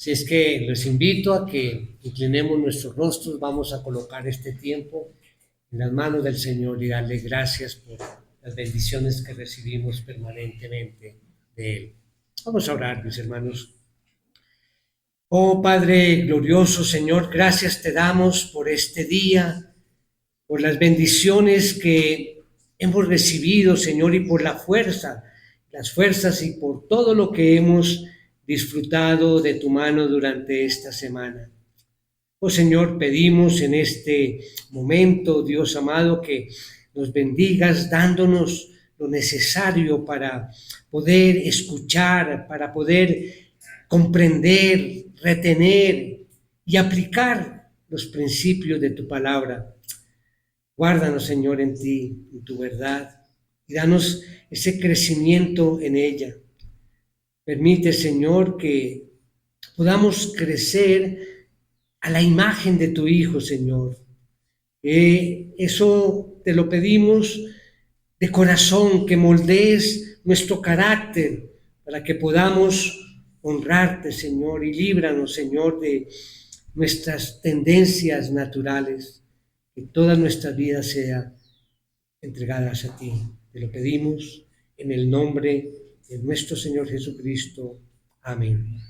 Si es que los invito a que inclinemos nuestros rostros, vamos a colocar este tiempo en las manos del Señor y darle gracias por las bendiciones que recibimos permanentemente de Él. Vamos a orar, mis hermanos. Oh Padre glorioso, Señor, gracias te damos por este día, por las bendiciones que hemos recibido, Señor, y por las fuerzas y por todo lo que hemos disfrutado de tu mano durante esta semana. Oh Señor, pedimos en este momento, Dios amado, que nos bendigas dándonos lo necesario para poder escuchar, para poder comprender, retener y aplicar los principios de tu palabra. Guárdanos, Señor, en ti, en tu verdad, y danos ese crecimiento en ella. Permite, Señor, que podamos crecer a la imagen de tu Hijo, Señor. Eso te lo pedimos de corazón, que moldees nuestro carácter para que podamos honrarte, Señor, y líbranos, Señor, de nuestras tendencias naturales, que toda nuestra vida sea entregadas a ti. Te lo pedimos en el nombre de nuestro Señor Jesucristo. Amén.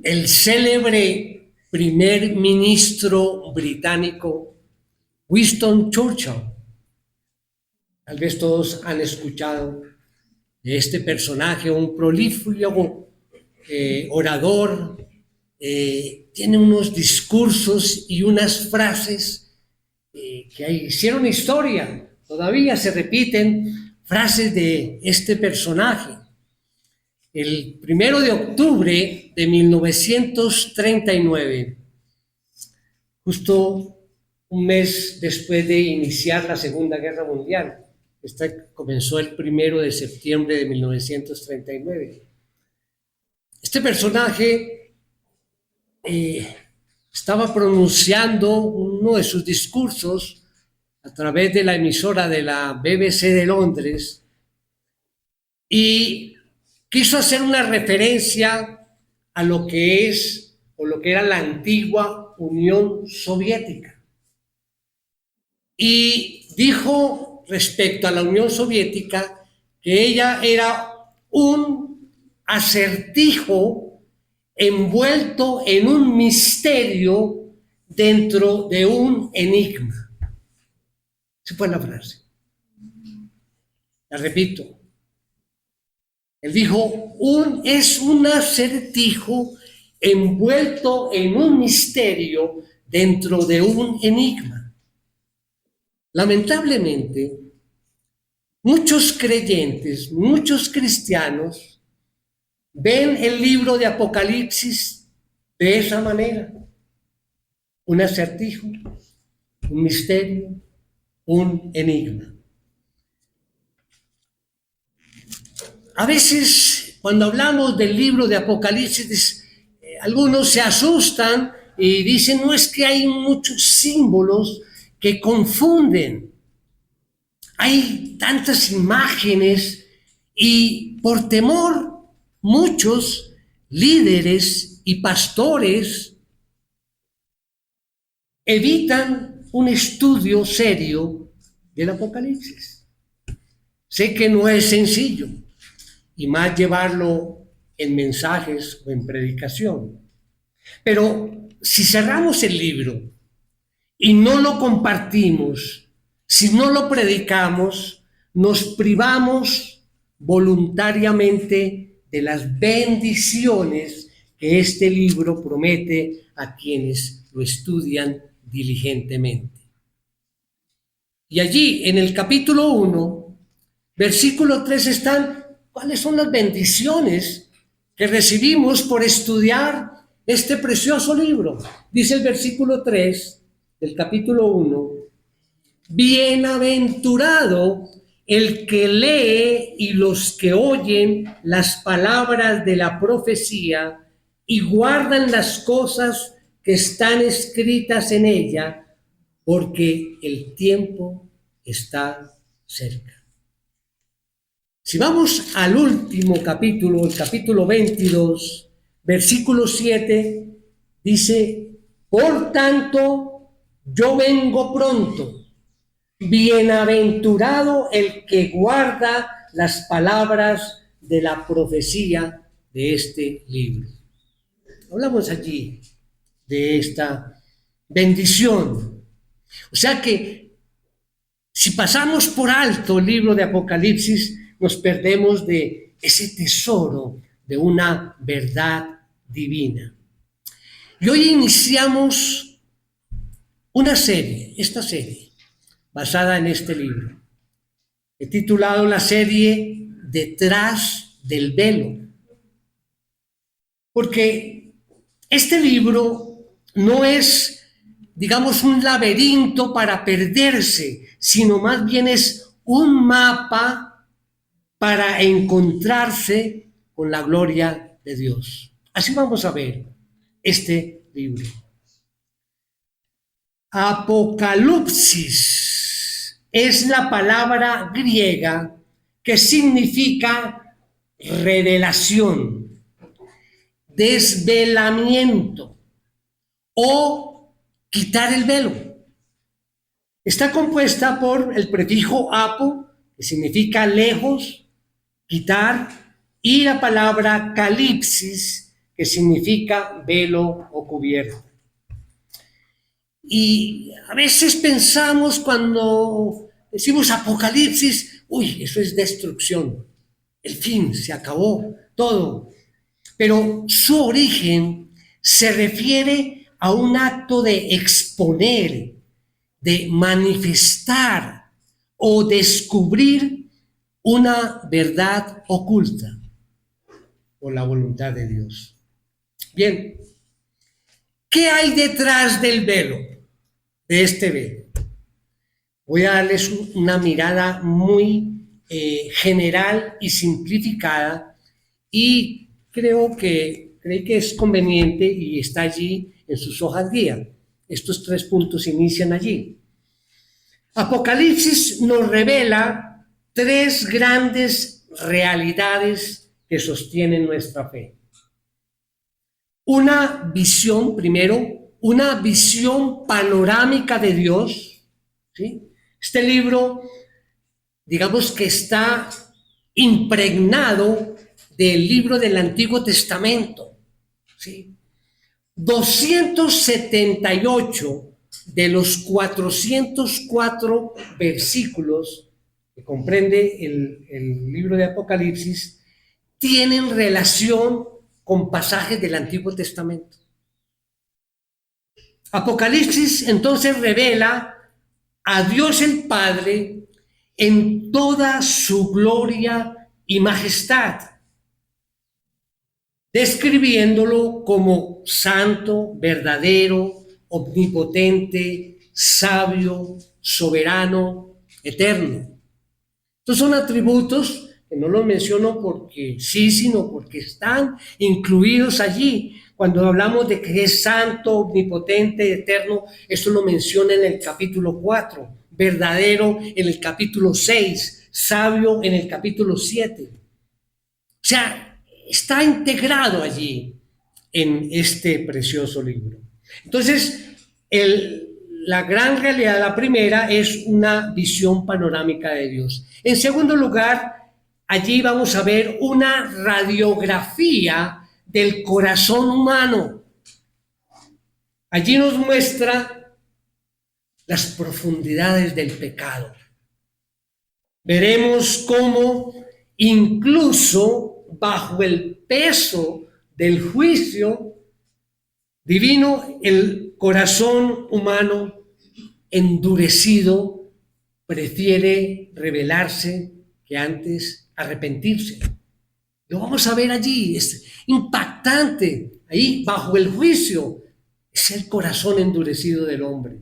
El célebre primer ministro británico Winston Churchill, tal vez todos han escuchado de este personaje, un prolífico orador, tiene unos discursos y unas frases que hicieron historia, todavía se repiten frases de este personaje. El 1 de octubre de 1939, justo un mes después de iniciar la Segunda Guerra Mundial, esta comenzó el 1 de septiembre de 1939. Este personaje estaba pronunciando uno de sus discursos a través de la emisora de la BBC de Londres y quiso hacer una referencia a lo que es o lo que era la antigua Unión Soviética. Y dijo respecto a la Unión Soviética que ella era un acertijo envuelto en un misterio dentro de un enigma. Esa fue la frase. La repito. Él dijo, es un acertijo envuelto en un misterio dentro de un enigma. Lamentablemente, muchos creyentes, muchos cristianos, ven el libro de Apocalipsis de esa manera. Un acertijo, un misterio, un enigma. A veces, cuando hablamos del libro de Apocalipsis, algunos se asustan y dicen, no, es que hay muchos símbolos que confunden. Hay tantas imágenes y por temor muchos líderes y pastores evitan un estudio serio del Apocalipsis. Sé que no es sencillo, y más llevarlo en mensajes o en predicación. Pero si cerramos el libro y no lo compartimos, si no lo predicamos, nos privamos voluntariamente de las bendiciones que este libro promete a quienes lo estudian diligentemente. Y allí, en el capítulo 1, versículo 3 están cuáles son las bendiciones que recibimos por estudiar este precioso libro. Dice el versículo 3 del capítulo 1, bienaventurado el que lee y los que oyen las palabras de la profecía y guardan las cosas que están escritas en ella, porque el tiempo está cerca. Si vamos al último capítulo, el capítulo 22, versículo 7, dice: por tanto, yo vengo pronto. Bienaventurado el que guarda las palabras de la profecía de este libro. Hablamos allí de esta bendición. O sea que si pasamos por alto el libro de Apocalipsis, nos perdemos de ese tesoro de una verdad divina. Y hoy iniciamos esta serie, basada en este libro. He titulado la serie Detrás del velo, porque este libro no es, digamos, un laberinto para perderse, sino más bien es un mapa para encontrarse con la gloria de Dios. Así vamos a ver este libro. Apocalipsis es la palabra griega que significa revelación, desvelamiento o quitar el velo. Está compuesta por el prefijo apo, que significa lejos, quitar, y la palabra calipsis, que significa velo o cubierta. Y a veces pensamos cuando decimos apocalipsis, uy, eso es destrucción, el fin, se acabó todo. Pero su origen se refiere a un acto de exponer, de manifestar o descubrir una verdad oculta por la voluntad de Dios. Bien, ¿qué hay detrás del velo? De este velo. Voy a darles una mirada muy general y simplificada, y creí que es conveniente y está allí en sus hojas guía. Estos 3 puntos inician allí. Apocalipsis nos revela 3 grandes realidades que sostienen nuestra fe. Una visión, primero, una visión panorámica de Dios, ¿sí? Este libro, digamos que está impregnado del libro del Antiguo Testamento, ¿sí? 278 de los 404 versículos que comprende el libro de Apocalipsis tienen relación con pasajes del Antiguo Testamento. Apocalipsis entonces revela a Dios el Padre en toda su gloria y majestad, describiéndolo como santo, verdadero, omnipotente, sabio, soberano, eterno. Estos son atributos que no los menciono porque sí, sino porque están incluidos allí. Cuando hablamos de que es santo, omnipotente, eterno, esto lo menciona en el capítulo 4, verdadero en el capítulo 6, sabio en el capítulo 7. O sea, está integrado allí en este precioso libro. Entonces, la gran realidad, la primera, es una visión panorámica de Dios. En segundo lugar, allí vamos a ver una radiografía del corazón humano. Allí nos muestra las profundidades del pecado. Veremos cómo incluso bajo el peso del juicio divino, el corazón humano endurecido prefiere rebelarse que antes arrepentirse. Lo vamos a ver allí, es impactante. Ahí, bajo el juicio, es el corazón endurecido del hombre.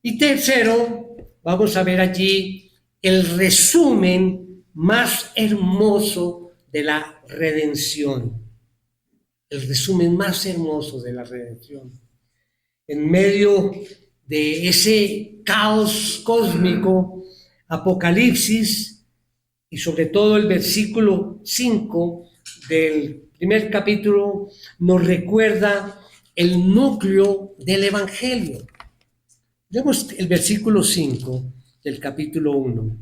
Y tercero, vamos a ver allí el resumen más hermoso de la redención. El resumen más hermoso de la redención. En medio de ese caos cósmico, Apocalipsis y sobre todo el versículo 5 del primer capítulo nos recuerda el núcleo del Evangelio. Vemos el versículo 5 del capítulo 1.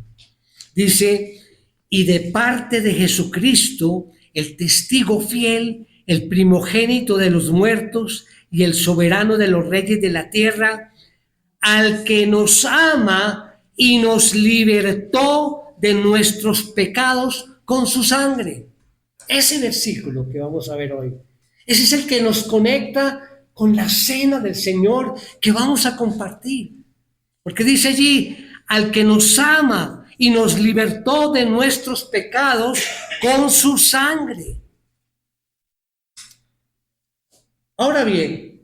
Dice, y de parte de Jesucristo, el testigo fiel, el primogénito de los muertos y el soberano de los reyes de la tierra, al que nos ama y nos libertó de nuestros pecados con su sangre. Ese versículo que vamos a ver hoy, ese es el que nos conecta con la cena del Señor que vamos a compartir. Porque dice allí, al que nos ama y nos libertó de nuestros pecados con su sangre. Ahora bien,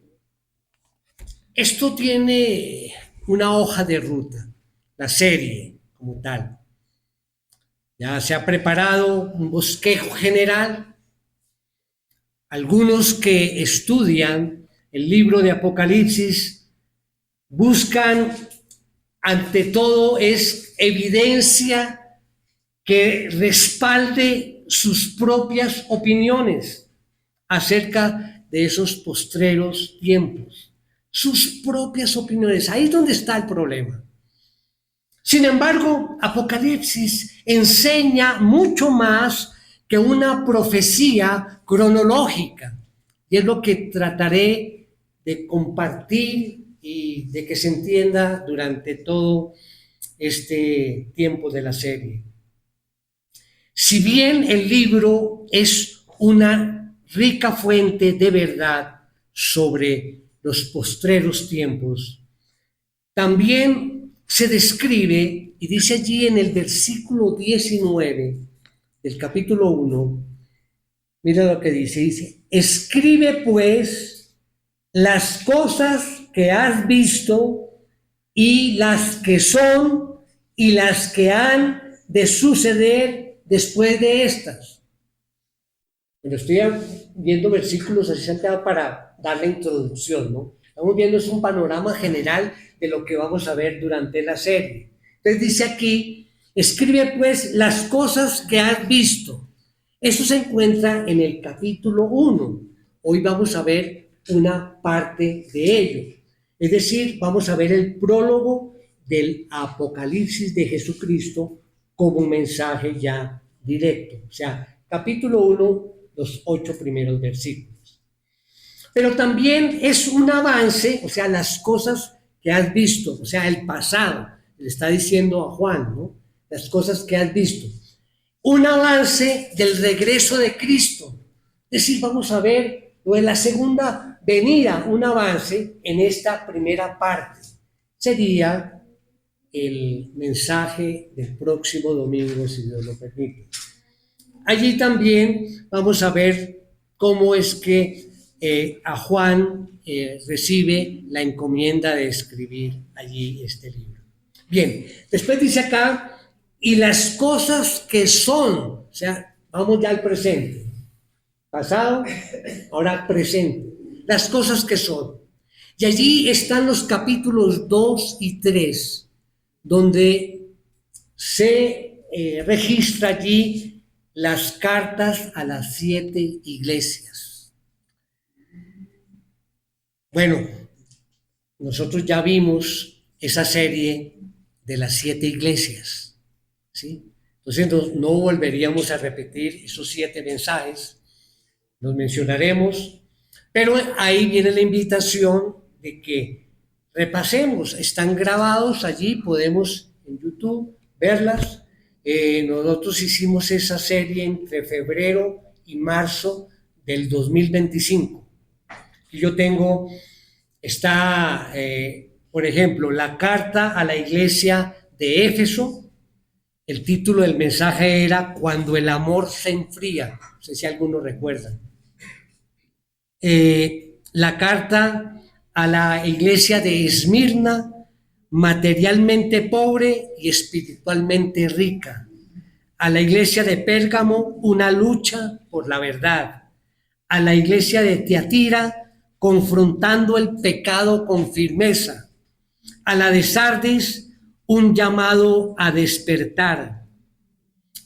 esto tiene una hoja de ruta, la serie como tal. Ya se ha preparado un bosquejo general. Algunos que estudian el libro de Apocalipsis buscan, ante todo, es evidencia que respalde sus propias opiniones acerca de esos postreros tiempos. Sus propias opiniones. Ahí es donde está el problema. Sin embargo, Apocalipsis enseña mucho más que una profecía cronológica. Y es lo que trataré de compartir y de que se entienda durante todo este tiempo de la serie. Si bien el libro es una rica fuente de verdad sobre los postreros tiempos, también se describe, y dice allí en el versículo 19 del capítulo 1, mira lo que dice, escribe pues las cosas que has visto y las que son y las que han de suceder después de estas. Pero estoy viendo versículos así salteados para dar la introducción, ¿no? Estamos viendo es un panorama general de lo que vamos a ver durante la serie. Entonces dice aquí, escribe pues las cosas que has visto. Eso se encuentra en el capítulo 1. Hoy vamos a ver una parte de ello. Es decir, vamos a ver el prólogo del Apocalipsis de Jesucristo como un mensaje ya directo. O sea, capítulo 1, los 8 primeros versículos. Pero también es un avance, o sea, las cosas que has visto, o sea, el pasado, le está diciendo a Juan, ¿no? Las cosas que has visto. Un avance del regreso de Cristo. Es decir, vamos a ver lo de la segunda venida, un avance en esta primera parte. Sería el mensaje del próximo domingo, si Dios lo permite. Allí también vamos a ver cómo es que a Juan recibe la encomienda de escribir allí este libro. Bien, después dice acá, y las cosas que son, o sea, vamos ya al presente, pasado, ahora presente, las cosas que son. Y allí están los capítulos 2 y 3, donde se registra allí las cartas a las 7 iglesias. Bueno, nosotros ya vimos esa serie de las 7 iglesias, ¿sí? Entonces no volveríamos a repetir esos 7 mensajes, los mencionaremos, pero ahí viene la invitación de que repasemos, están grabados allí, podemos en YouTube verlas. Nosotros hicimos esa serie entre febrero y marzo del 2025. Y yo tengo, por ejemplo, la carta a la iglesia de Éfeso. El título del mensaje era Cuando el amor se enfría. No sé si alguno recuerda. La carta a la iglesia de Esmirna, materialmente pobre y espiritualmente rica. A la iglesia de Pérgamo, una lucha por la verdad. A la iglesia de Tiatira, confrontando el pecado con firmeza. A la de Sardis, un llamado a despertar.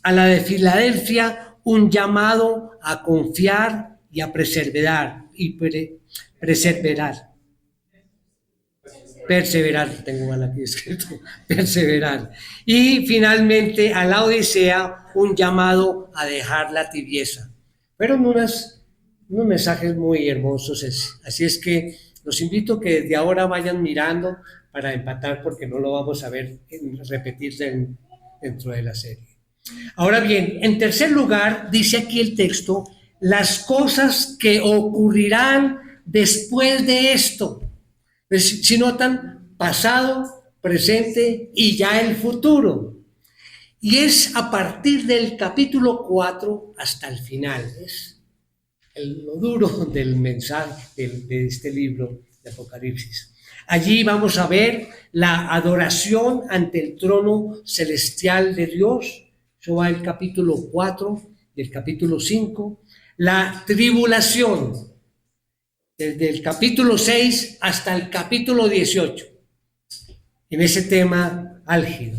a la de Filadelfia un llamado a confiar y a perseverar, perseverar, tengo mal aquí escrito, perseverar. Y finalmente a la Odisea un llamado a dejar la tibieza. Fueron unos mensajes muy hermosos, así es que los invito a que desde ahora vayan mirando para empatar, porque no lo vamos a ver repetir dentro de la serie. Ahora bien, en tercer lugar, dice aquí el texto, las cosas que ocurrirán después de esto. Pues, si notan, pasado, presente y ya el futuro. Y es a partir del capítulo 4 hasta el final. Es lo duro del mensaje de este libro de Apocalipsis. Allí vamos a ver la adoración ante el trono celestial de Dios. Eso va el capítulo 4 y el capítulo 5. La tribulación, desde el capítulo 6 hasta el capítulo 18, en ese tema álgido.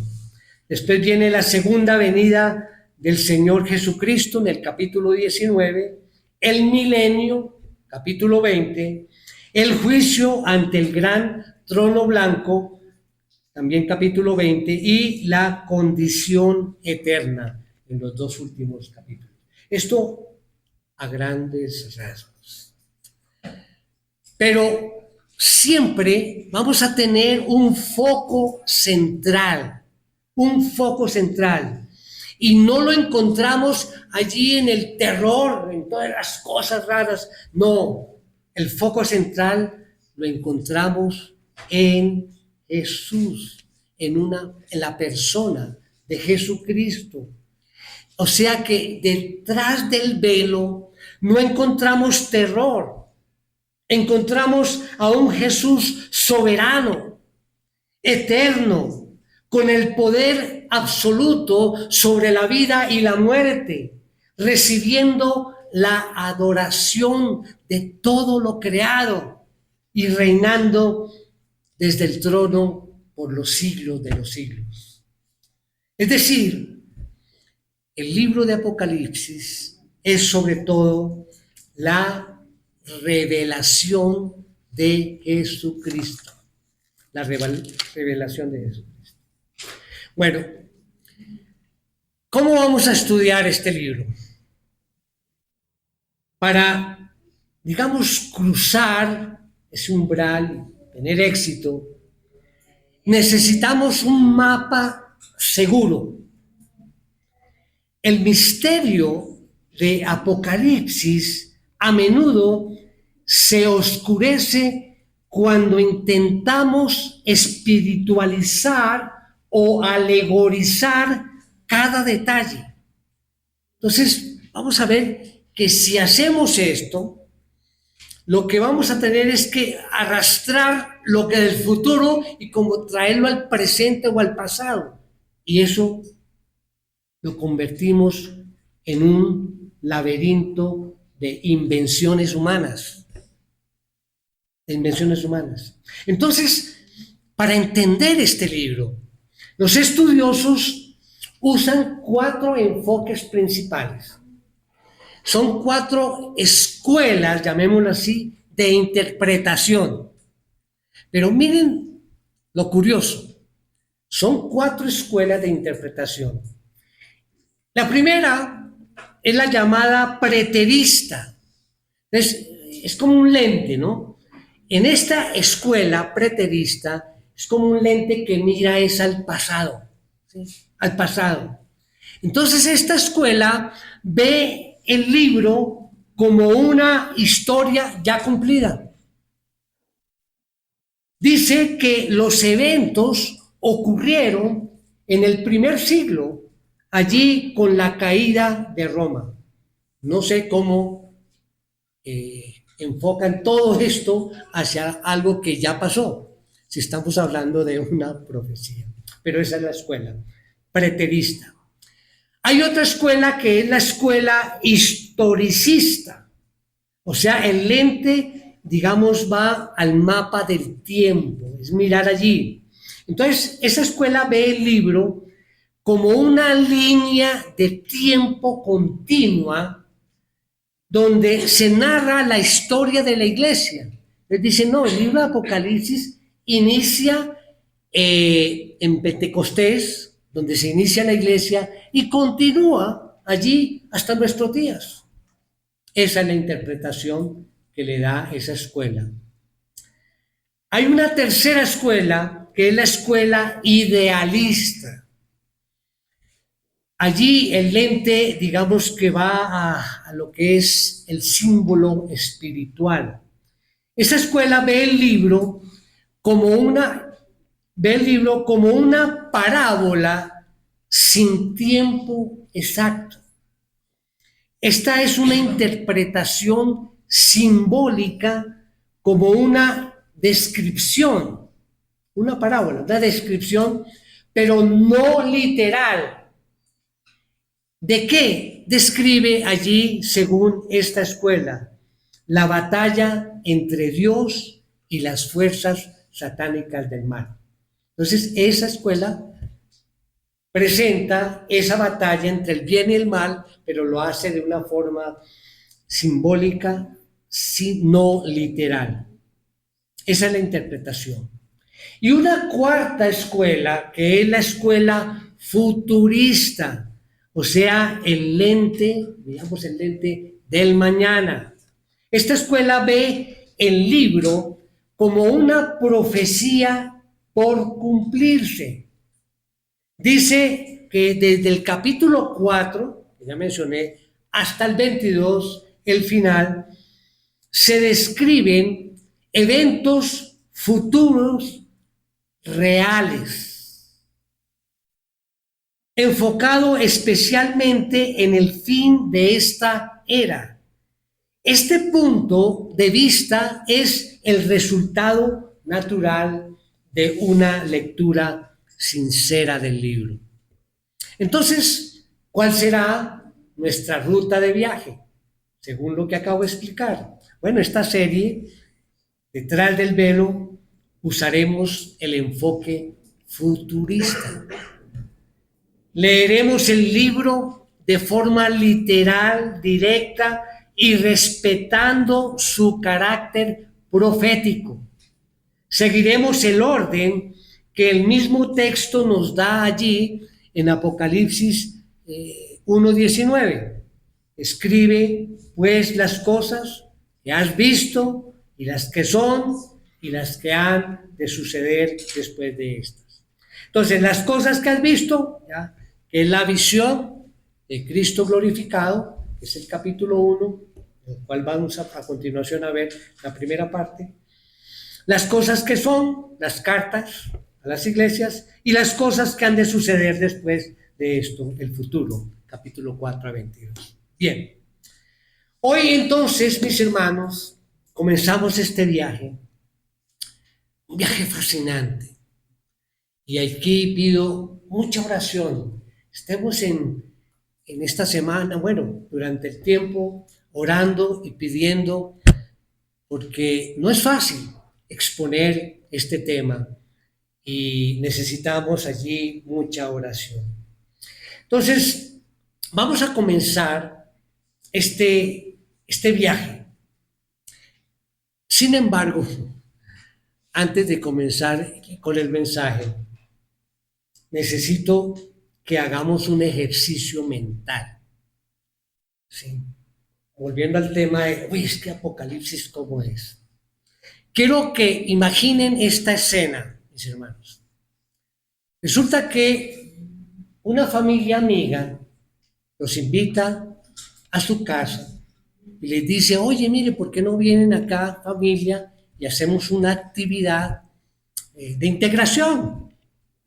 Después viene la segunda venida del Señor Jesucristo en el capítulo 19, el milenio, capítulo 20, el juicio ante el gran trono blanco, también capítulo 20, y la condición eterna en los dos últimos capítulos. Esto a grandes rasgos. Pero siempre vamos a tener un foco central, y no lo encontramos allí en el terror, en todas las cosas raras. No, el foco central lo encontramos en Jesús, en la persona de Jesucristo. O sea que detrás del velo no encontramos terror, encontramos a un Jesús soberano, eterno, con el poder absoluto sobre la vida y la muerte, recibiendo la adoración de todo lo creado y reinando desde el trono por los siglos de los siglos. Es decir, el libro de Apocalipsis es sobre todo la revelación de Jesucristo. La revelación de Jesucristo. Bueno, ¿cómo vamos a estudiar este libro? Para, digamos, cruzar ese umbral, tener éxito, necesitamos un mapa seguro. El misterio de Apocalipsis a menudo se oscurece cuando intentamos espiritualizar o alegorizar cada detalle. Entonces, vamos a ver que si hacemos esto, lo que vamos a tener es que arrastrar lo que del futuro y como traerlo al presente o al pasado. Y eso lo convertimos en un laberinto de invenciones humanas. Entonces, para entender este libro, los estudiosos usan 4 enfoques principales. Son 4 escuelas, llamémoslo así, de interpretación. Pero miren lo curioso. Son 4 escuelas de interpretación. La primera es la llamada preterista. Es como un lente, ¿no? En esta escuela preterista es como un lente que mira al pasado, ¿sí? Al pasado. Entonces esta escuela ve el libro como una historia ya cumplida. Dice que los eventos ocurrieron en el primer siglo, allí con la caída de Roma. No sé cómo enfocan todo esto hacia algo que ya pasó, si estamos hablando de una profecía. Pero esa es la escuela preterista. Hay otra escuela que es la escuela historicista. O sea, el lente, digamos, va al mapa del tiempo, es mirar allí. Entonces, esa escuela ve el libro como una línea de tiempo continua donde se narra la historia de la iglesia. Les dice, no, el libro de Apocalipsis inicia en Pentecostés, donde se inicia la iglesia, y continúa allí hasta nuestros días. Esa es la interpretación que le da esa escuela. Hay una tercera escuela, que es la escuela idealista. Allí el lente, digamos que va a lo que es el símbolo espiritual. Esa escuela ve el libro como una parábola sin tiempo exacto. Esta es una interpretación simbólica como una descripción, una parábola, una descripción, pero no literal. ¿De qué describe allí, según esta escuela, la batalla entre Dios y las fuerzas satánicas del mal? Entonces, esa escuela presenta esa batalla entre el bien y el mal, pero lo hace de una forma simbólica, no literal. Esa es la interpretación. Y una cuarta escuela, que es la escuela futurista, o sea, el lente, digamos el lente del mañana. Esta escuela ve el libro como una profecía por cumplirse. Dice que desde el capítulo 4, que ya mencioné, hasta el 22, el final, se describen eventos futuros reales, enfocado especialmente en el fin de esta era. Este punto de vista es el resultado natural de una lectura sincera del libro. Entonces, ¿cuál será nuestra ruta de viaje? Según lo que acabo de explicar. Bueno, esta serie, Detrás del Velo, usaremos el enfoque futurista. Leeremos el libro de forma literal, directa y respetando su carácter profético. Seguiremos el orden que el mismo texto nos da allí en Apocalipsis 1:19. Escribe pues las cosas que has visto y las que son y las que han de suceder después de estas. Entonces, las cosas que has visto, ¿ya?, que es la visión de Cristo glorificado, que es el capítulo 1, el cual vamos a continuación a ver la primera parte. Las cosas que son, las cartas a las iglesias, y las cosas que han de suceder después de esto, el futuro, capítulo 4 a 22. Bien, hoy entonces, mis hermanos, comenzamos este viaje, un viaje fascinante, y aquí pido mucha oración. Estemos en esta semana, bueno, durante el tiempo, orando y pidiendo, porque no es fácil exponer este tema y necesitamos allí mucha oración. Entonces, vamos a comenzar este viaje. Sin embargo, antes de comenzar con el mensaje, necesito que hagamos un ejercicio mental. ¿Sí? Volviendo al tema de, es que Apocalipsis, ¿cómo es? Quiero que imaginen esta escena, mis hermanos. Resulta que una familia amiga los invita a su casa y les dice, oye, mire, ¿por qué no vienen acá, familia, y hacemos una actividad de integración?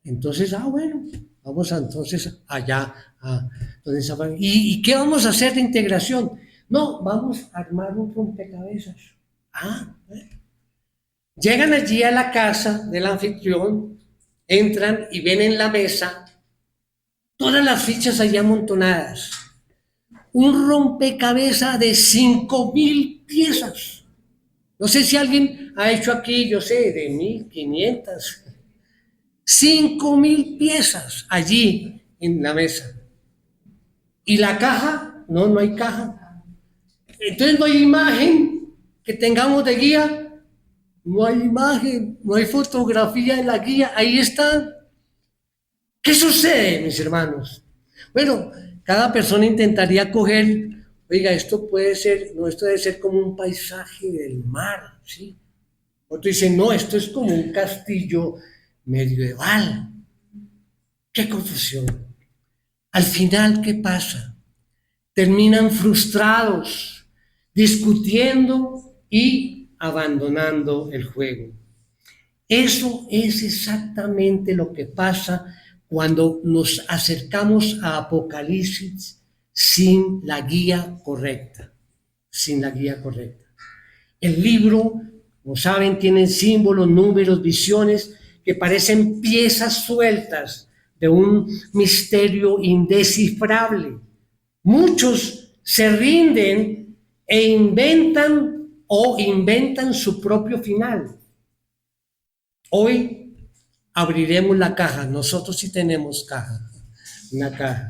Entonces, bueno, vamos entonces allá a donde esa familia. ¿Y qué vamos a hacer de integración? No, vamos a armar un rompecabezas. Bueno. Llegan allí a la casa del anfitrión, entran y ven en la mesa todas las fichas allí amontonadas. Un rompecabezas de 5,000 piezas. No sé si alguien ha hecho aquí, yo sé, de 1,500. 5,000 piezas allí en la mesa. ¿Y la caja? No, no hay caja. Entonces no hay imagen que tengamos de guía. No hay imagen, no hay fotografía en la guía. Ahí está. ¿Qué sucede, mis hermanos? Bueno, cada persona intentaría coger, oiga, esto puede ser, no, esto debe ser como un paisaje del mar, ¿sí? Otro dice, no, esto es como un castillo medieval. ¡Qué confusión! Al final, ¿qué pasa? Terminan frustrados, discutiendo y abandonando el juego. Eso es exactamente lo que pasa cuando nos acercamos a Apocalipsis sin la guía correcta, sin la guía correcta. El libro, como saben, tiene símbolos, números, visiones que parecen piezas sueltas de un misterio indescifrable. Muchos se rinden e inventan su propio final. Hoy abriremos la caja. Nosotros sí tenemos caja, una caja.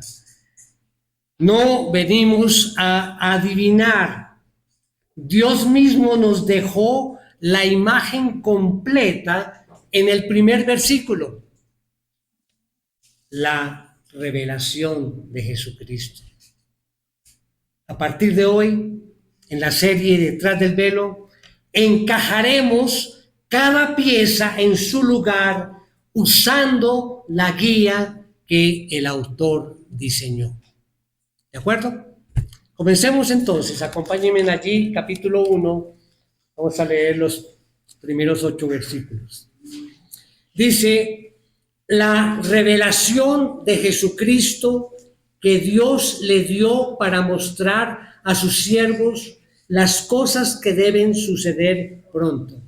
No venimos a adivinar. Dios mismo nos dejó la imagen completa en el primer versículo. La revelación de Jesucristo. A partir de hoy, en la serie Detrás del Velo, encajaremos cada pieza en su lugar usando la guía que el autor diseñó. ¿De acuerdo? Comencemos entonces. Acompáñenme allí, capítulo 1. Vamos a leer los primeros 8 versículos. Dice, la revelación de Jesucristo que Dios le dio para mostrar a sus siervos las cosas que deben suceder pronto.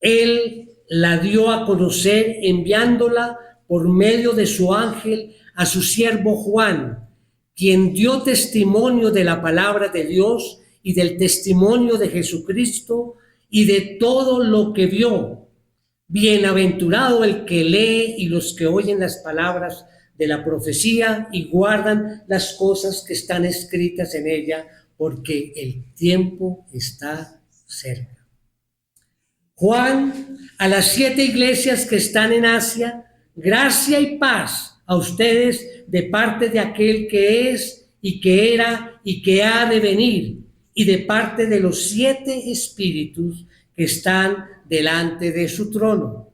Él la dio a conocer enviándola por medio de su ángel a su siervo Juan, quien dio testimonio de la palabra de Dios y del testimonio de Jesucristo y de todo lo que vio. Bienaventurado el que lee y los que oyen las palabras de la profecía y guardan las cosas que están escritas en ella, porque el tiempo está cerca. Juan, a las 7 iglesias que están en Asia, gracia y paz a ustedes de parte de aquel que es y que era y que ha de venir, y de parte de los 7 espíritus que están delante de su trono,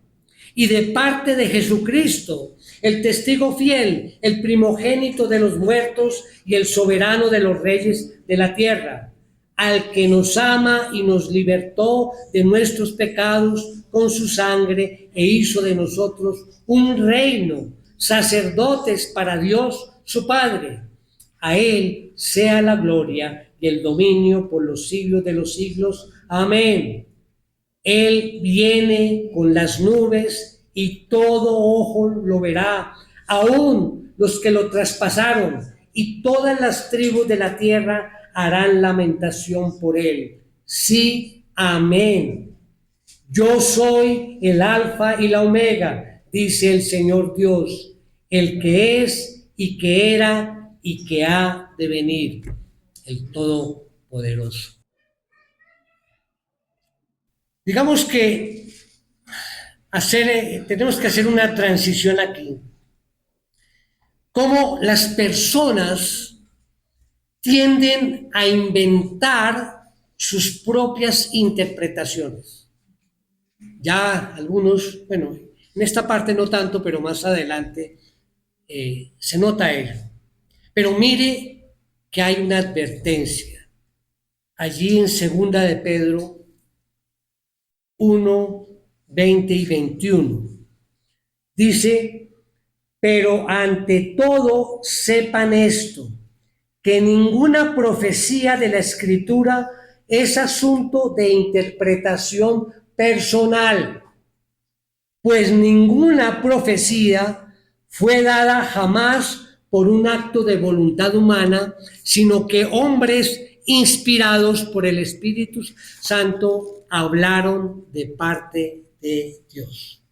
y de parte de Jesucristo, el testigo fiel, el primogénito de los muertos y el soberano de los reyes de la tierra, al que nos ama y nos libertó de nuestros pecados con su sangre e hizo de nosotros un reino, sacerdotes para Dios su Padre. A él sea la gloria y el dominio por los siglos de los siglos. Amén. Él viene con las nubes y todo ojo lo verá, aún los que lo traspasaron, y todas las tribus de la tierra harán lamentación por él. Sí, amén. Yo soy el Alfa y la Omega, dice el Señor Dios, el que es y que era y que ha de venir, el Todopoderoso. Digamos que tenemos que hacer una transición aquí. Cómo las personas tienden a inventar sus propias interpretaciones. Ya algunos, bueno, en esta parte no tanto, pero más adelante se nota ello. Pero mire que hay una advertencia. Allí en segunda de Pedro 1, 20 y 21. Dice, pero ante todo sepan esto, que ninguna profecía de la Escritura es asunto de interpretación personal, pues ninguna profecía fue dada jamás por un acto de voluntad humana, sino que hombres inspirados por el Espíritu Santo hablaron de parte de Dios.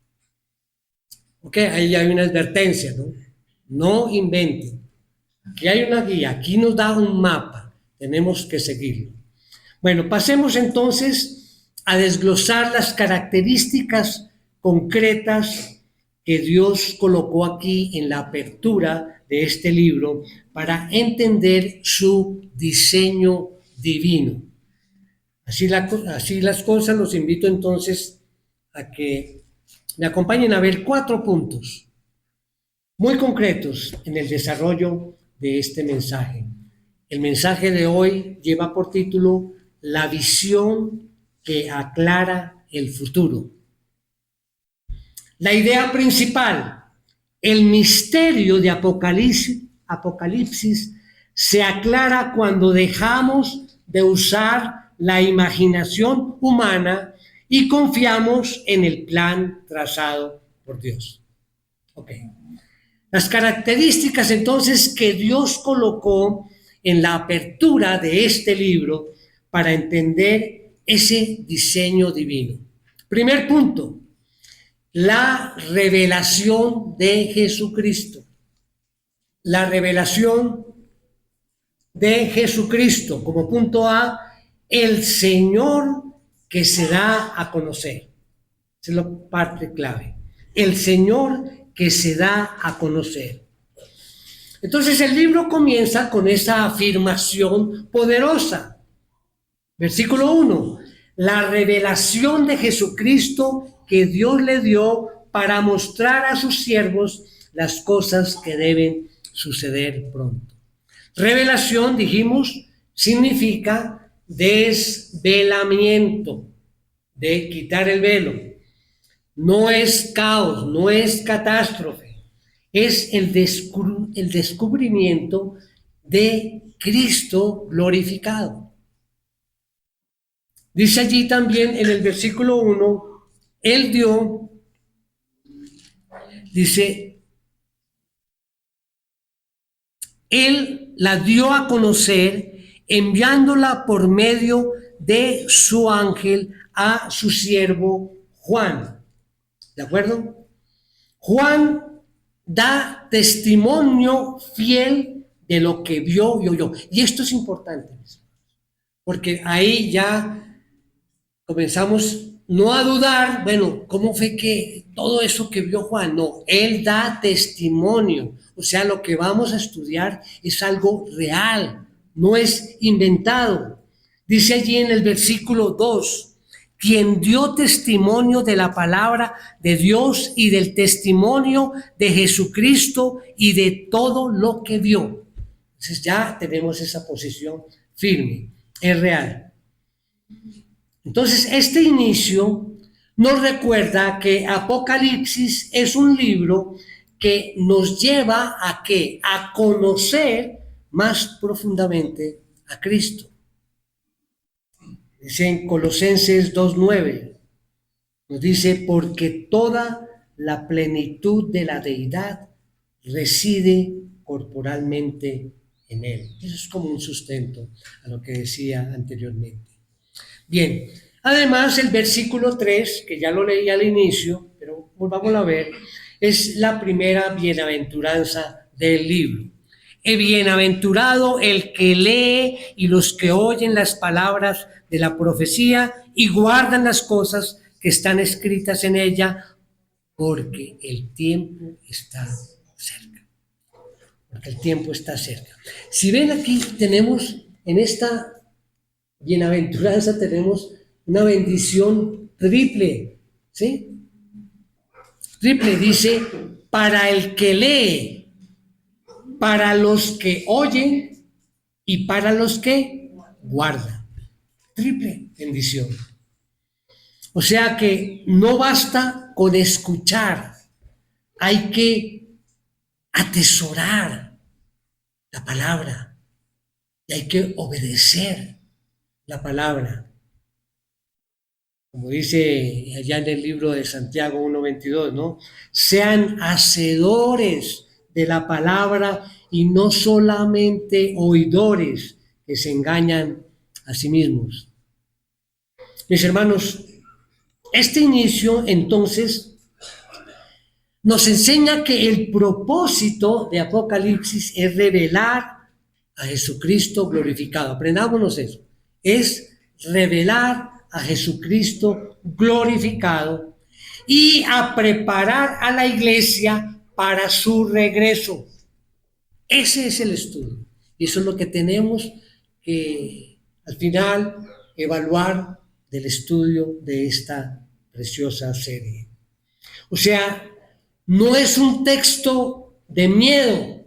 Ok, ahí hay una advertencia, ¿no? no inventen. Aquí hay una guía, aquí nos da un mapa, tenemos que seguirlo. Bueno, pasemos entonces a desglosar las características concretas que Dios colocó aquí en la apertura de este libro para entender su diseño divino. Así las cosas, los invito entonces a que me acompañen a ver 4 puntos muy concretos en el desarrollo de este mensaje. El mensaje de hoy lleva por título La visión que aclara el futuro. La idea principal, el misterio de Apocalipsis se aclara cuando dejamos de usar la imaginación humana y confiamos en el plan trazado por Dios. Okay. Las características entonces que Dios colocó en la apertura de este libro para entender ese diseño divino. Primer punto, la revelación de Jesucristo. La revelación de Jesucristo. Como punto A, el Señor que se da a conocer. Esa es la parte clave. El Señor que se da a conocer. Entonces el libro comienza con esa afirmación poderosa. Versículo 1. La revelación de Jesucristo que Dios le dio para mostrar a sus siervos las cosas que deben suceder pronto. Revelación, dijimos, significa desvelamiento, de quitar el velo. No es caos, no es catástrofe, es el descubrimiento de Cristo glorificado. Dice allí también en el versículo 1, Él dio, dice, Él la dio a conocer enviándola por medio de su ángel a su siervo Juan. ¿De acuerdo? Juan da testimonio fiel de lo que vio y oyó. Y esto es importante, porque ahí ya comenzamos no a dudar, bueno, ¿cómo fue que todo eso que vio Juan? No, él da testimonio. O sea, lo que vamos a estudiar es algo real, no es inventado. Dice allí en el versículo 2, quien dio testimonio de la palabra de Dios y del testimonio de Jesucristo y de todo lo que vio. Entonces ya tenemos esa posición firme, es real. Entonces este inicio nos recuerda que Apocalipsis es un libro que nos lleva a ¿qué? A conocer más profundamente a Cristo. Dice en Colosenses 2:9, nos dice, porque toda la plenitud de la deidad reside corporalmente en él. Eso es como un sustento a lo que decía anteriormente. Bien, además el versículo 3, que ya lo leí al inicio, pero volvámoslo a ver, es la primera bienaventuranza del libro. Bienaventurado el que lee y los que oyen las palabras de la profecía y guardan las cosas que están escritas en ella, porque el tiempo está cerca. Porque el tiempo está cerca. Si ven aquí, tenemos en esta bienaventuranza, tenemos una bendición triple, ¿sí? Triple, dice, para el que lee, para los que oyen y para los que guardan. Triple bendición. O sea que no basta con escuchar, hay que atesorar la palabra y hay que obedecer la palabra. Como dice allá en el libro de Santiago 1:22, ¿no? Sean hacedores de la palabra y no solamente oidores que se engañan a sí mismos. Mis hermanos, este inicio entonces nos enseña que el propósito de Apocalipsis es revelar a Jesucristo glorificado. Aprendámonos eso. Es revelar a Jesucristo glorificado y a preparar a la iglesia para su regreso. Ese es el estudio. Y eso es lo que tenemos que, al final, evaluar del estudio de esta preciosa serie. O sea, no es un texto de miedo,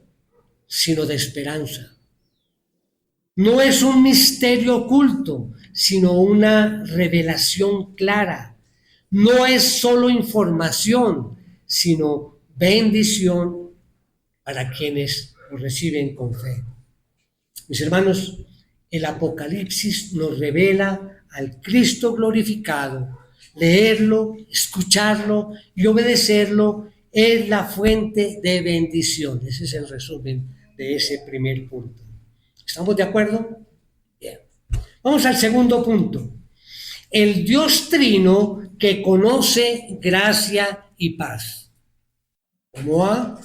sino de esperanza. No es un misterio oculto, sino una revelación clara. No es solo información, sino bendición para quienes lo reciben con fe. Mis hermanos, el Apocalipsis nos revela al Cristo glorificado. Leerlo, escucharlo y obedecerlo es la fuente de bendición. Ese es el resumen de ese primer punto. ¿Estamos de acuerdo? Bien. Vamos al segundo punto. El Dios Trino que conoce gracia y paz. ¿Cómo va?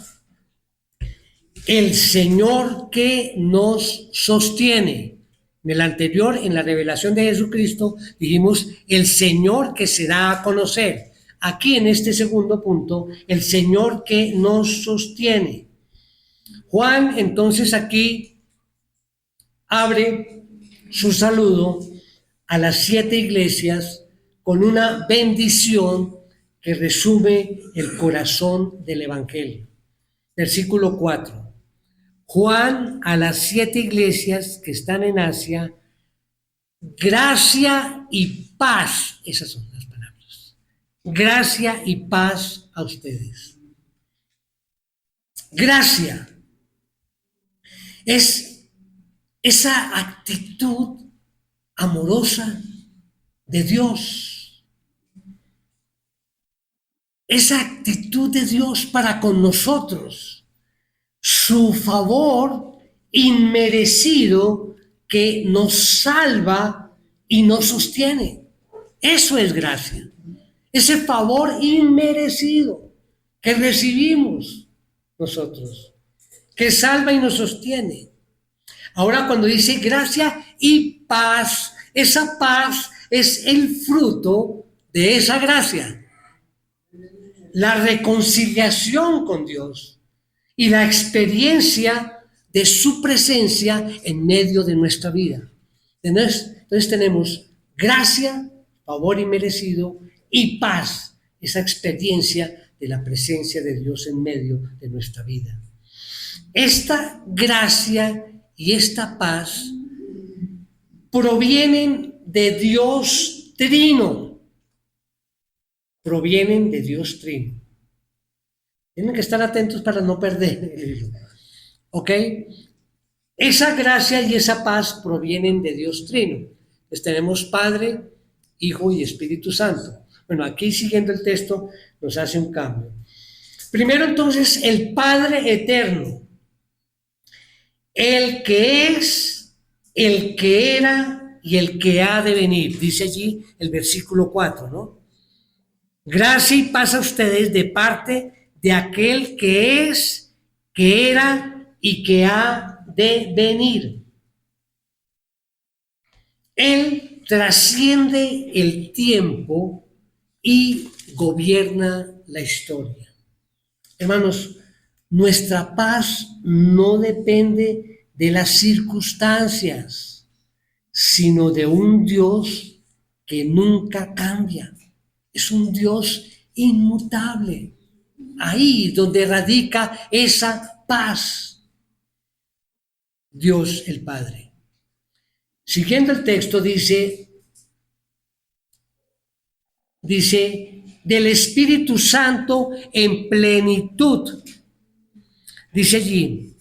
El Señor que nos sostiene. En el anterior, en la revelación de Jesucristo, dijimos el Señor que se da a conocer. Aquí en este segundo punto, el Señor que nos sostiene. Juan entonces aquí abre su saludo a las 7 iglesias con una bendición que resume el corazón del Evangelio. Versículo 4. Juan a las 7 iglesias que están en Asia, gracia y paz, esas son las palabras, gracia y paz a ustedes. Gracia es esa actitud amorosa de Dios, esa actitud de Dios para con nosotros, su favor inmerecido que nos salva y nos sostiene. Eso es gracia, ese favor inmerecido que recibimos nosotros, que salva y nos sostiene. Ahora cuando dice gracia y paz, esa paz es el fruto de esa gracia, la reconciliación con Dios y la experiencia de su presencia en medio de nuestra vida. Entonces tenemos gracia, favor inmerecido y paz, esa experiencia de la presencia de Dios en medio de nuestra vida. Esta gracia y esta paz provienen de Dios Trino. Provienen de Dios Trino. Tienen que estar atentos para no perder el hilo. ¿Ok? Esa gracia y esa paz provienen de Dios Trino. Entonces tenemos Padre, Hijo y Espíritu Santo. Bueno, aquí siguiendo el texto nos hace un cambio. Primero entonces el Padre eterno, el que es, el que era y el que ha de venir. Dice allí el versículo 4, ¿no? Gracia y paz a ustedes de parte de aquel que es, que era y que ha de venir. Él trasciende el tiempo y gobierna la historia. Hermanos, nuestra paz no depende de las circunstancias, sino de un Dios que nunca cambia. Es un Dios inmutable. Ahí donde radica esa paz. Dios el Padre. Siguiendo el texto dice del Espíritu Santo en plenitud. Dice allí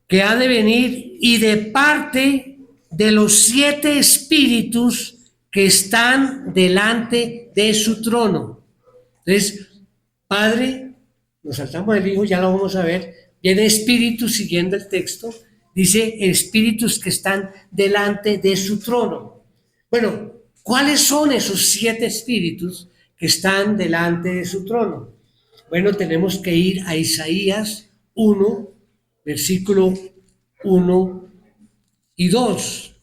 que ha de venir y de parte de los 7 espíritus que están delante de su trono. Entonces, Padre, nos saltamos el Hijo, ya lo vamos a ver, viene Espíritu siguiendo el texto, dice espíritus que están delante de su trono. Bueno, ¿cuáles son esos 7 espíritus que están delante de su trono? Bueno, tenemos que ir a Isaías 1, versículo 1 y 2.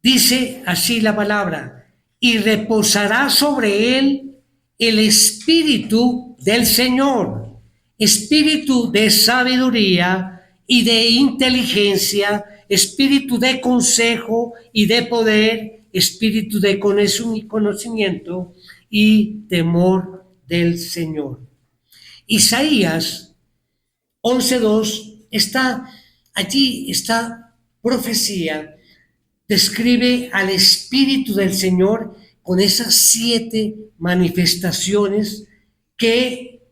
Dice así la palabra: y reposará sobre él el espíritu del Señor, espíritu de sabiduría y de inteligencia, espíritu de consejo y de poder, espíritu de conocimiento y temor del Señor. Isaías 11:2 está allí, esta profecía describe al Espíritu del Señor con esas 7 manifestaciones que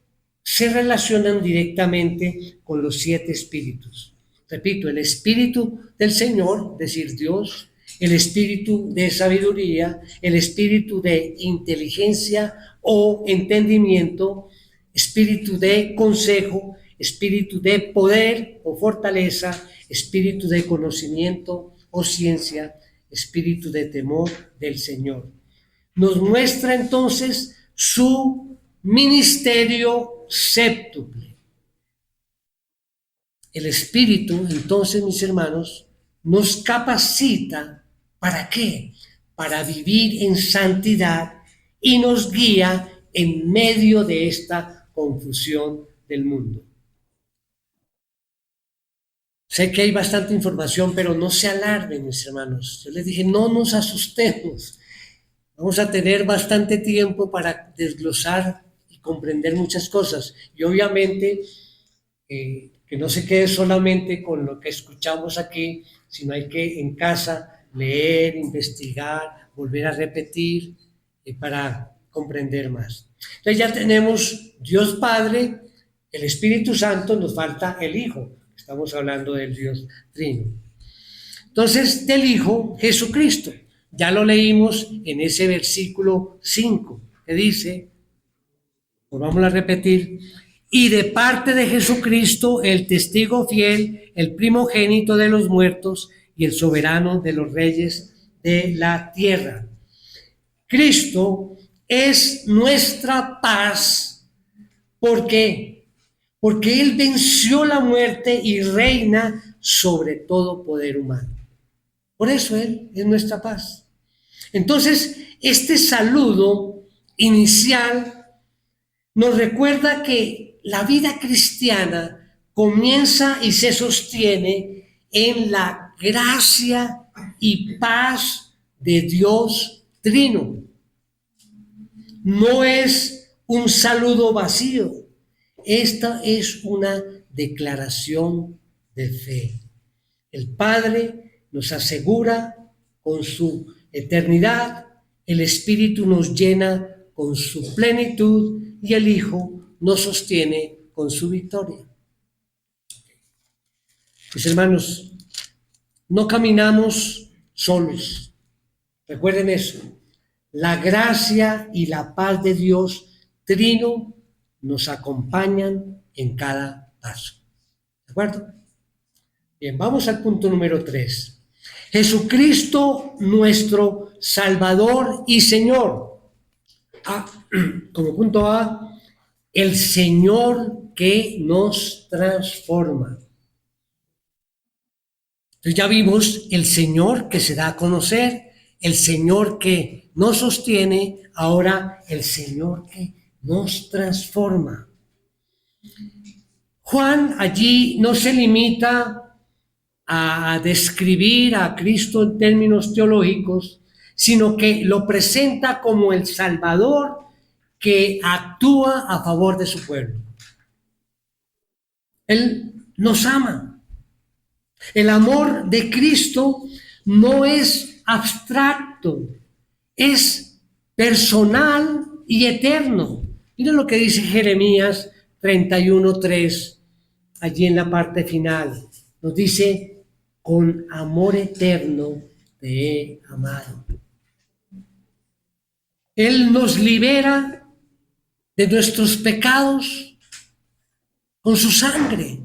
se relacionan directamente con los 7 espíritus. Repito, el Espíritu del Señor, es decir, Dios, el Espíritu de sabiduría, el Espíritu de inteligencia o entendimiento, Espíritu de consejo, Espíritu de poder o fortaleza, Espíritu de conocimiento o ciencia, espíritu de temor del Señor. Nos muestra entonces su ministerio séptuple. El Espíritu, entonces, mis hermanos, nos capacita, ¿para qué? Para vivir en santidad y nos guía en medio de esta confusión del mundo. Sé que hay bastante información, pero no se alarmen, mis hermanos. Yo les dije, no nos asustemos. Vamos a tener bastante tiempo para desglosar y comprender muchas cosas. Y obviamente, que no se quede solamente con lo que escuchamos aquí, sino hay que en casa leer, investigar, volver a repetir para comprender más. Entonces ya tenemos Dios Padre, el Espíritu Santo, nos falta el Hijo. Estamos hablando del Dios Trino. Entonces, del Hijo Jesucristo. Ya lo leímos en ese versículo 5, que dice, volvamos a repetir, y de parte de Jesucristo, el testigo fiel, el primogénito de los muertos y el soberano de los reyes de la tierra. Cristo es nuestra paz. ¿Por qué? Porque Él venció la muerte y reina sobre todo poder humano. Por eso Él es nuestra paz. Entonces, este saludo inicial nos recuerda que la vida cristiana comienza y se sostiene en la gracia y paz de Dios Trino. No es un saludo vacío. Esta es una declaración de fe. El Padre nos asegura con su eternidad, el Espíritu nos llena con su plenitud y el Hijo nos sostiene con su victoria. Mis hermanos, no caminamos solos. Recuerden eso. La gracia y la paz de Dios Trino nos acompañan en cada paso. ¿De acuerdo? Bien, vamos al punto número 3. Jesucristo, nuestro Salvador y Señor. Como punto A, el Señor que nos transforma. Entonces ya vimos el Señor que se da a conocer, el Señor que nos sostiene, ahora el Señor que nos transforma. Juan allí no se limita a describir a Cristo en términos teológicos, sino que lo presenta como el Salvador que actúa a favor de su pueblo. Él nos ama. El amor de Cristo no es abstracto, es personal y eterno. Miren lo que dice Jeremías 31:3, allí en la parte final. Nos dice, con amor eterno te he amado. Él nos libera de nuestros pecados con su sangre.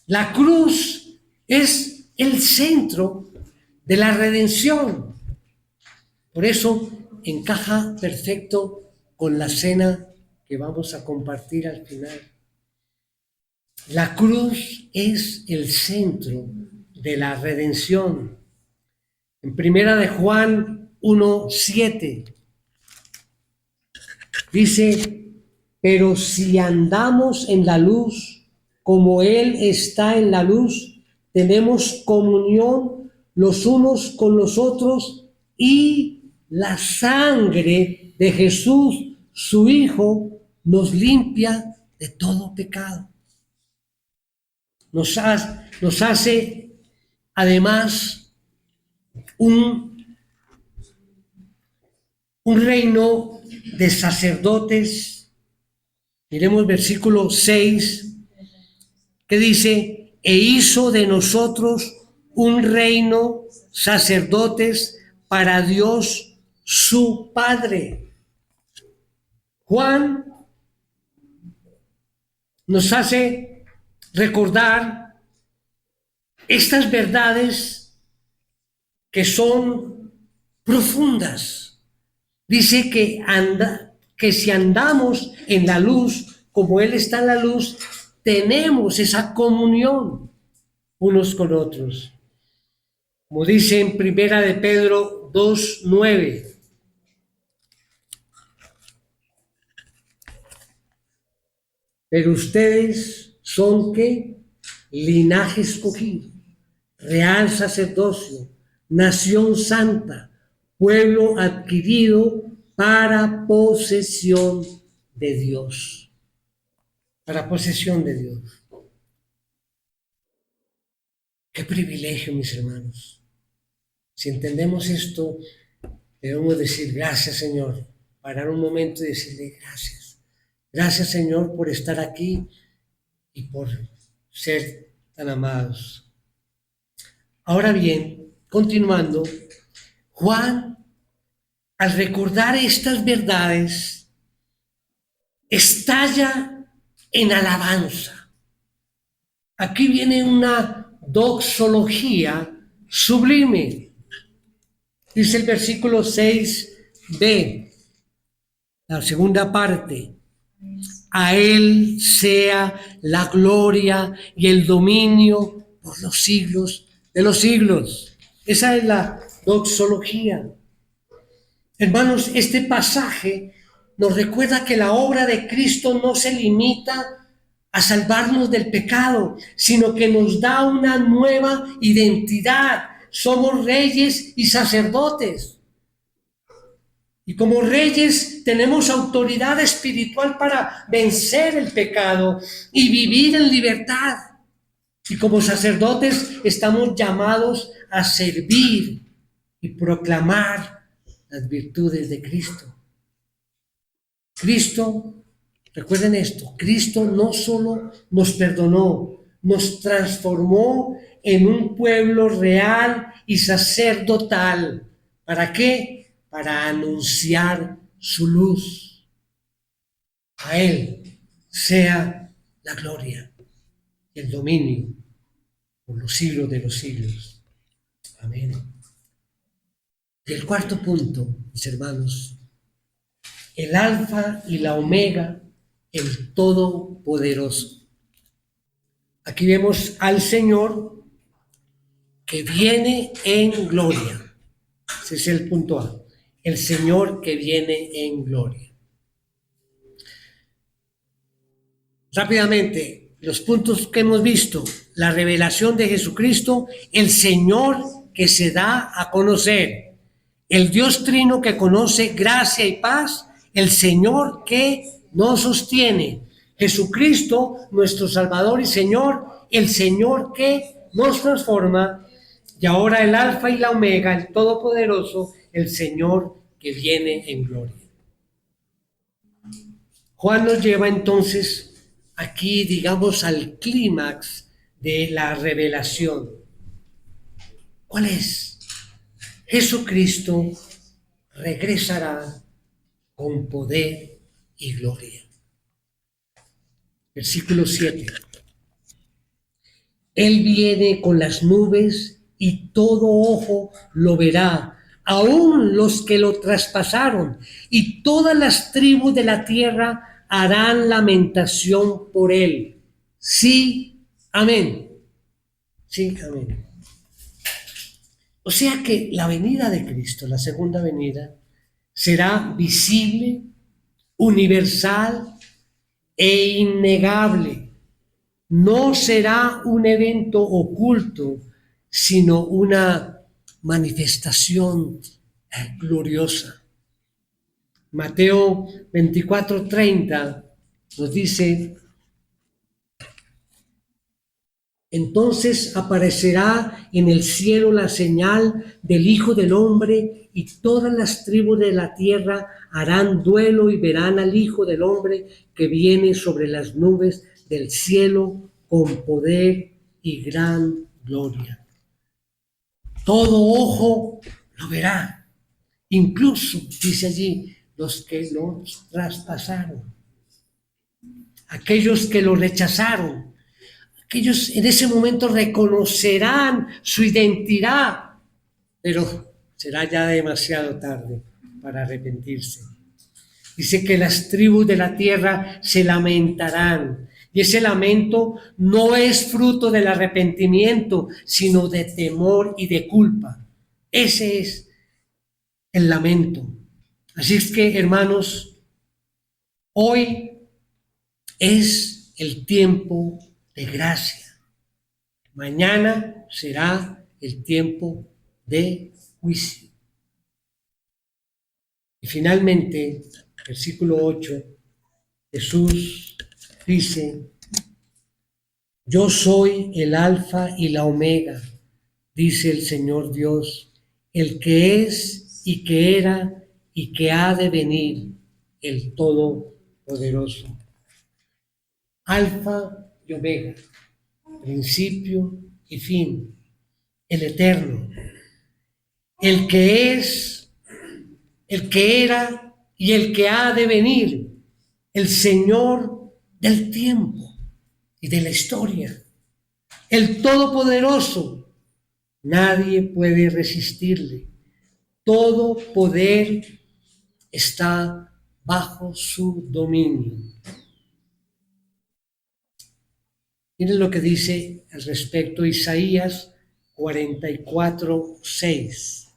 La cruz es el centro de la redención. Por eso encaja perfecto con la cena que vamos a compartir al final. La cruz es el centro de la redención. En Primera de Juan 1:7 dice: pero si andamos en la luz, como Él está en la luz, tenemos comunión los unos con los otros, y la sangre de Jesús, su Hijo, nos limpia de todo pecado. Nos hace además un reino de sacerdotes. Miremos versículo 6, que dice: e hizo de nosotros un reino, sacerdotes para Dios su Padre. Juan nos hace recordar estas verdades que son profundas. Dice que si andamos en la luz, como Él está en la luz, tenemos esa comunión unos con otros. Como dice en Primera de Pedro 2:9. Pero ustedes son, ¿qué? Linaje escogido, real sacerdocio, nación santa, pueblo adquirido para posesión de Dios. Para posesión de Dios. Qué privilegio, mis hermanos. Si entendemos esto, debemos decir gracias, Señor. Parar un momento y decirle gracias. Gracias, Señor, por estar aquí y por ser tan amados. Ahora bien, continuando, Juan, al recordar estas verdades, estalla en alabanza. Aquí viene una doxología sublime. Dice el versículo 6b, la segunda parte: a Él sea la gloria y el dominio por los siglos de los siglos. Esa es la doxología. Hermanos, este pasaje nos recuerda que la obra de Cristo no se limita a salvarnos del pecado, sino que nos da una nueva identidad. Somos reyes y sacerdotes. Y como reyes tenemos autoridad espiritual para vencer el pecado y vivir en libertad. Y como sacerdotes estamos llamados a servir y proclamar las virtudes de Cristo. Cristo, recuerden esto, Cristo no solo nos perdonó, nos transformó en un pueblo real y sacerdotal. ¿Para qué? Para anunciar su luz. A Él sea la gloria y el dominio por los siglos de los siglos. Amén. Y el cuarto punto, mis hermanos: el alfa y la omega, el todopoderoso. Aquí vemos al Señor que viene en gloria. Ese es el punto A. El Señor que viene en gloria. Rápidamente, los puntos que hemos visto: la revelación de Jesucristo, el Señor que se da a conocer, el Dios trino que conoce gracia y paz, el Señor que nos sostiene, Jesucristo, nuestro Salvador y Señor, el Señor que nos transforma, y ahora el Alfa y la Omega, el Todopoderoso, el Señor que viene en gloria. Juan nos lleva entonces aquí, digamos, al clímax de la revelación. ¿Cuál es? Jesucristo regresará con poder y gloria. Versículo 7. Él viene con las nubes y todo ojo lo verá, aún los que lo traspasaron, y todas las tribus de la tierra harán lamentación por él. Sí, amén. Sí, amén. O sea que la venida de Cristo, la segunda venida, será visible, universal e innegable. No será un evento oculto, sino una manifestación gloriosa. Mateo 24:30 nos dice: entonces aparecerá en el cielo la señal del Hijo del Hombre, y todas las tribus de la tierra harán duelo y verán al Hijo del Hombre que viene sobre las nubes del cielo con poder y gran gloria. Todo ojo lo verá, incluso, dice allí, los que lo traspasaron, aquellos que lo rechazaron. Aquellos en ese momento reconocerán su identidad, pero será ya demasiado tarde para arrepentirse. Dice que las tribus de la tierra se lamentarán, y ese lamento no es fruto del arrepentimiento, sino de temor y de culpa. Ese es el lamento. Así es que, hermanos, hoy es el tiempo de gracia. Mañana será el tiempo de juicio. Y finalmente, versículo 8, Jesús dice: yo soy el alfa y la omega, dice el Señor Dios, el que es y que era y que ha de venir, el Todopoderoso. Alfa y omega, principio y fin, el eterno, el que es, el que era y el que ha de venir, el Señor del tiempo y de la historia, el Todopoderoso. Nadie puede resistirle. Todo poder está bajo su dominio. Miren lo que dice al respecto Isaías 44:6.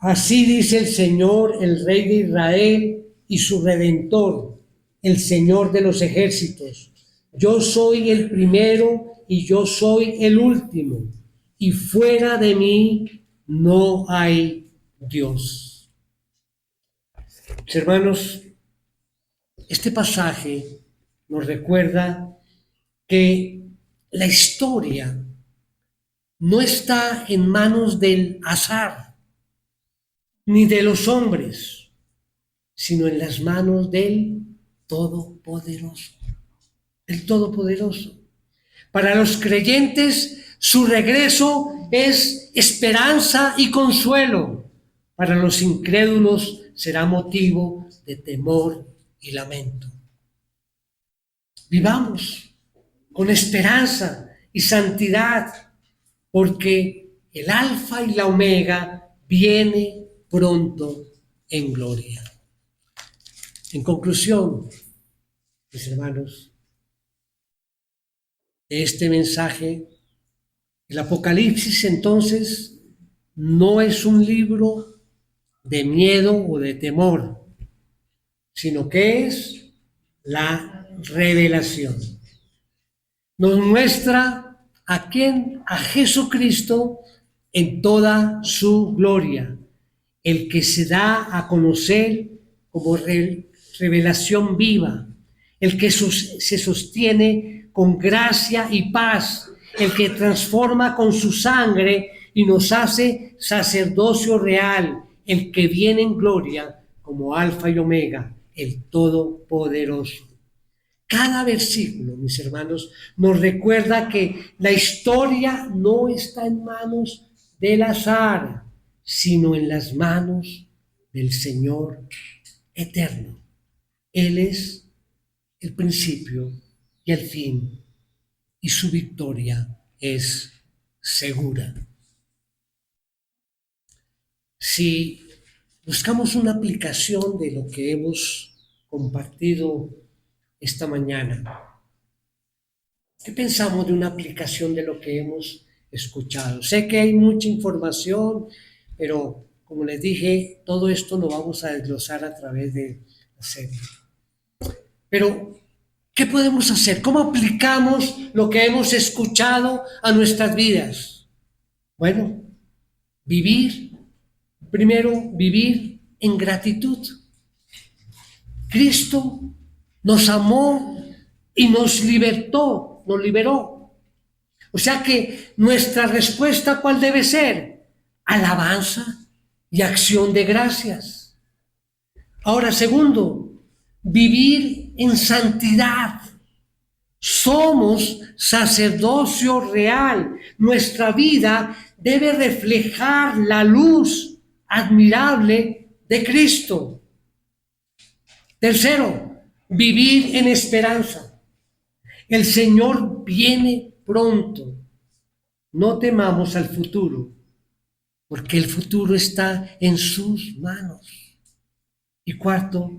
Así dice el Señor, el Rey de Israel y su Redentor, el Señor de los ejércitos. Yo soy el primero y yo soy el último, y fuera de mí no hay Dios. Hermanos, este pasaje nos recuerda que la historia no está en manos del azar ni de los hombres, sino en las manos del Todopoderoso. El Todopoderoso. Para los creyentes, su regreso es esperanza y consuelo. Para los incrédulos será motivo de temor y lamento. Vivamos con esperanza y santidad, porque el Alfa y la Omega viene pronto en gloria. En conclusión, mis hermanos, de este mensaje, el Apocalipsis entonces no es un libro de miedo o de temor, sino que es la revelación. Nos muestra a quién, a Jesucristo en toda su gloria, el que se da a conocer como revelación viva, el que se sostiene con gracia y paz, el que transforma con su sangre y nos hace sacerdocio real, el que viene en gloria como Alfa y Omega, el Todopoderoso. Cada versículo, mis hermanos, nos recuerda que la historia no está en manos del azar, sino en las manos del Señor eterno. Él es el principio y el fin, y su victoria es segura. Si buscamos una aplicación de lo que hemos compartido esta mañana, ¿qué pensamos de una aplicación de lo que hemos escuchado? Sé que hay mucha información, pero como les dije, todo esto lo vamos a desglosar a través de la serie. Pero, ¿qué podemos hacer? ¿Cómo aplicamos lo que hemos escuchado a nuestras vidas? Bueno, primero vivir en gratitud. Cristo nos amó y nos liberó. O sea que nuestra respuesta, ¿cuál debe ser? Alabanza y acción de gracias. Ahora, segundo, vivir en santidad. Somos sacerdocio real. Nuestra vida debe reflejar la luz admirable de Cristo. Tercero, vivir en esperanza. El Señor viene pronto. No temamos al futuro, porque el futuro está en sus manos. Y cuarto,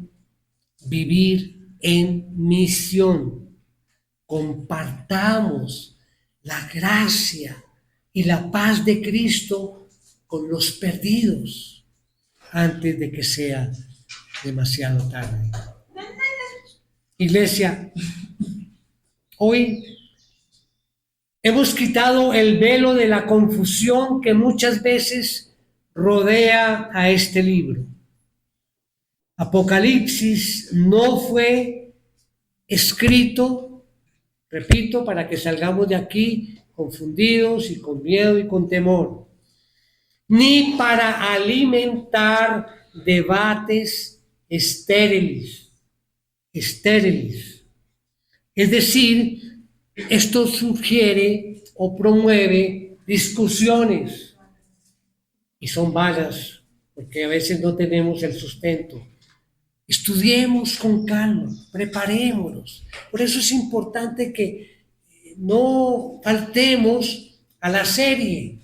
vivir en misión. Compartamos la gracia y la paz de Cristo con los perdidos antes de que sea demasiado tarde. Iglesia, hoy hemos quitado el velo de la confusión que muchas veces rodea a este libro. Apocalipsis no fue escrito, repito, para que salgamos de aquí confundidos y con miedo y con temor, ni para alimentar debates estériles. Es decir, esto sugiere o promueve discusiones y son vanas porque a veces no tenemos el sustento. Estudiemos con calma, preparémonos. Por eso es importante que no faltemos a la serie,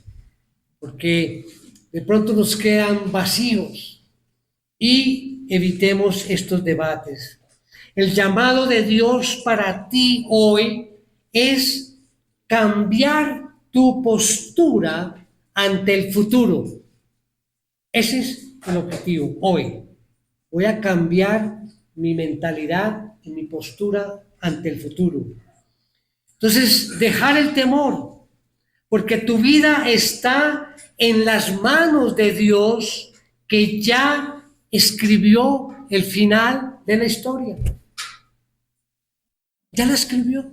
porque de pronto nos quedan vacíos y evitemos estos debates. El llamado de Dios para ti hoy es cambiar tu postura ante el futuro. Ese es el objetivo hoy. Voy a cambiar mi mentalidad y mi postura ante el futuro. Entonces, dejar el temor, porque tu vida está en las manos de Dios, que ya escribió el final de la historia. Ya la escribió.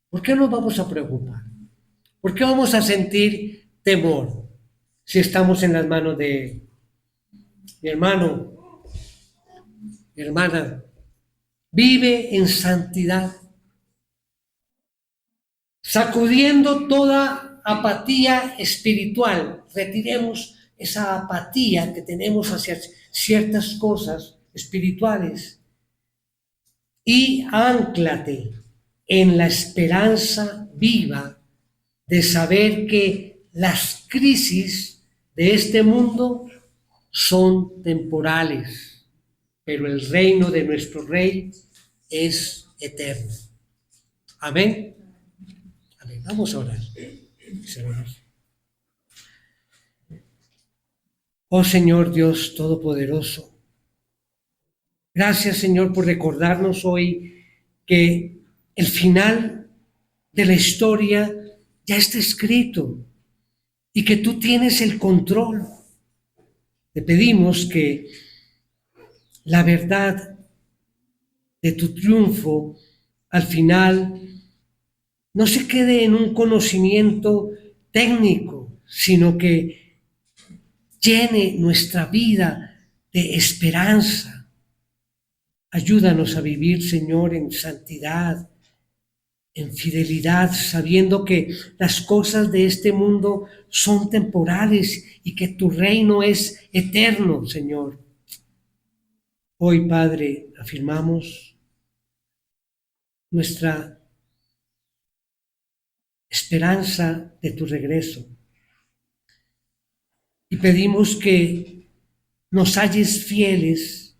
¿Por qué nos vamos a preocupar? ¿Por qué vamos a sentir temor si estamos en las manos de Él? Mi hermano, mi hermana, vive en santidad, sacudiendo toda apatía espiritual. Retiremos esa apatía que tenemos hacia ciertas cosas espirituales y ánclate en la esperanza viva de saber que las crisis de este mundo son temporales, pero el reino de nuestro Rey es eterno. Amén. Amén. Vamos a orar. Oh Señor Dios Todopoderoso, gracias Señor por recordarnos hoy que el final de la historia ya está escrito y que tú tienes el control. Te pedimos que la verdad de tu triunfo al final no se quede en un conocimiento técnico, sino que llene nuestra vida de esperanza. Ayúdanos a vivir, Señor, en santidad, en fidelidad, sabiendo que las cosas de este mundo son temporales y que tu reino es eterno, Señor. Hoy, Padre, afirmamos nuestra esperanza de tu regreso. Y pedimos que nos halles fieles,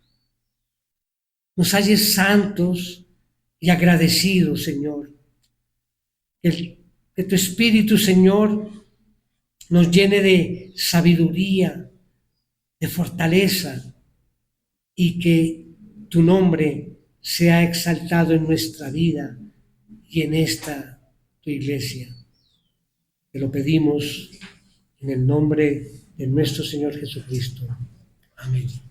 nos halles santos y agradecidos, Señor. Que tu Espíritu, Señor, nos llene de sabiduría, de fortaleza, y que tu nombre sea exaltado en nuestra vida y en esta tu iglesia. Te lo pedimos en el nombre de nuestro Señor Jesucristo. Amén.